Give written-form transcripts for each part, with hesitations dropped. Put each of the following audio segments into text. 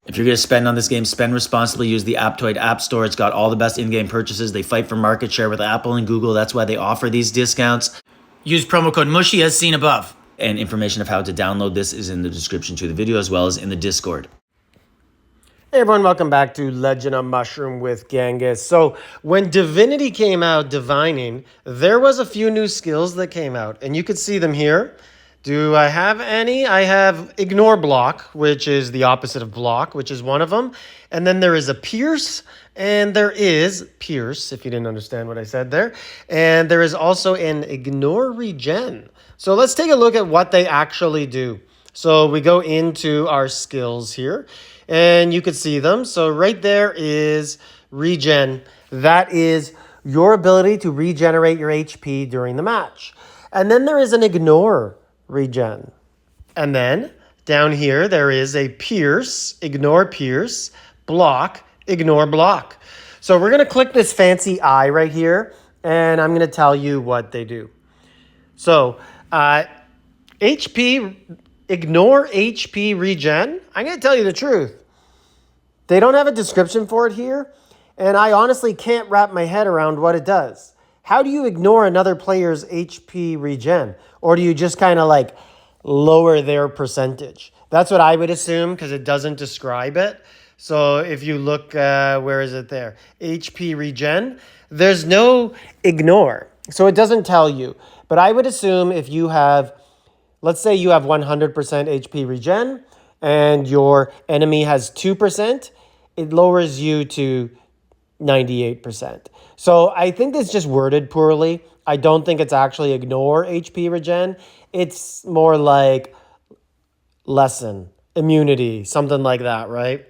If you're going to spend on this game, spend responsibly. Use the Aptoide App Store. It's got all the best in-game purchases. They fight for market share with Apple and Google. That's why they offer these discounts. Use promo code MUSHY as seen above. And information of how to download this is in the description to the video as well as in the Discord. Hey everyone, welcome back to Legend of Mushroom with Genghis. So when Divinity came out, Divining, there was a few new skills that came out. And you could see them here. Do I have any? I have Ignore Block, which is the opposite of Block, which is one of them. And then there is a Pierce, and there is Pierce, if you didn't understand what I said there. And there is also an Ignore Regen. So let's take a look at what they actually do. So we go into our skills here, and you can see them. So right there is Regen. That is your ability to regenerate your HP during the match. And then there is an Ignore Regen. And then down here, there is a Pierce, Ignore Pierce, Block, Ignore Block. So we're going to click this fancy eye right here, and I'm going to tell you what they do. So HP, Ignore HP Regen. I'm going to tell you the truth. They don't have a description for it here, and I honestly can't wrap my head around what it does. How do you ignore another player's HP regen? Or do you just kind of like lower their percentage? That's what I would assume because it doesn't describe it. So if you look, where is it there? HP regen. There's no ignore. So it doesn't tell you. But I would assume if you have, let's say you have 100% HP regen and your enemy has 2%, it lowers you to 98%. So I think it's just worded poorly. I don't think it's actually ignore HP regen. It's more like lessen, immunity, something like that, right?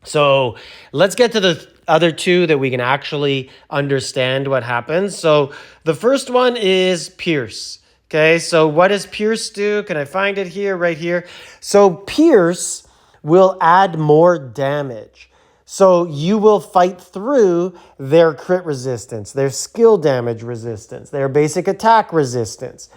So let's get to the other two that we can actually understand what happens. So the first one is Pierce. Okay, so what does Pierce do? Can I find it here, right here? So Pierce will add more damage. So you will fight through their crit resistance, their skill damage resistance, their basic attack resistance,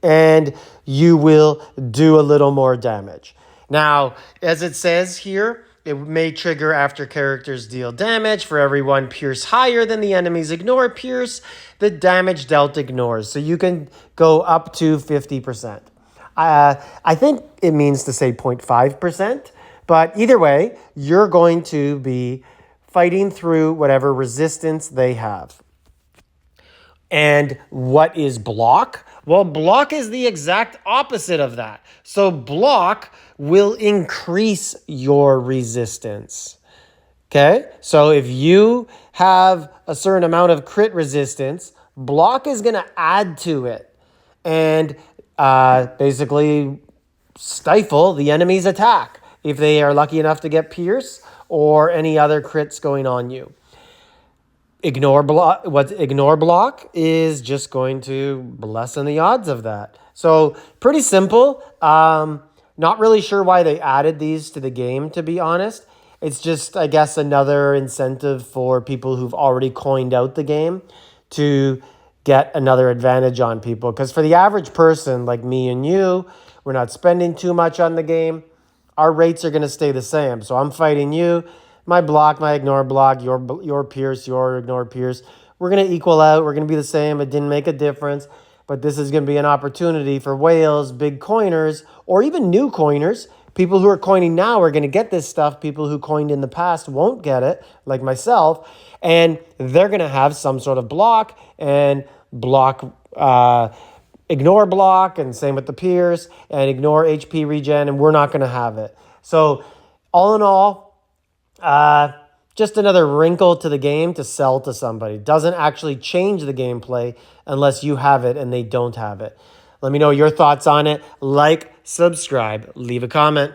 and you will do a little more damage. Now, as it says here, it may trigger after characters deal damage. For every one Pierce higher than the enemy's Ignore Pierce, the damage dealt ignores. So you can go up to 50%. I think it means to say 0.5%. But either way, you're going to be fighting through whatever resistance they have. And what is block? Well, block is the exact opposite of that. So block will increase your resistance. Okay? So if you have a certain amount of crit resistance, block is going to add to it and basically stifle the enemy's attack if they are lucky enough to get Pierce or any other crits going on you. Ignore block is just going to lessen the odds of that. So pretty simple. Not really sure why they added these to the game, to be honest. It's just, I guess, another incentive for people who've already coined out the game to get another advantage on people. Because for the average person like me and you, we're not spending too much on the game. Our rates are going to stay the same. So I'm fighting you, my block, my ignore block, your Pierce, your ignore Pierce. We're going to equal out. We're going to be the same. It didn't make a difference. But this is going to be an opportunity for whales, big coiners, or even new coiners. People who are coining now are going to get this stuff. People who coined in the past won't get it, like myself. And they're going to have some sort of block and block, ignore block, and same with the Pierce, and ignore HP regen, and we're not going to have it. So all in all, just another wrinkle to the game to sell to somebody. Doesn't actually change the gameplay unless you have it and they don't have it. Let me know your thoughts on it. Like, subscribe, leave a comment.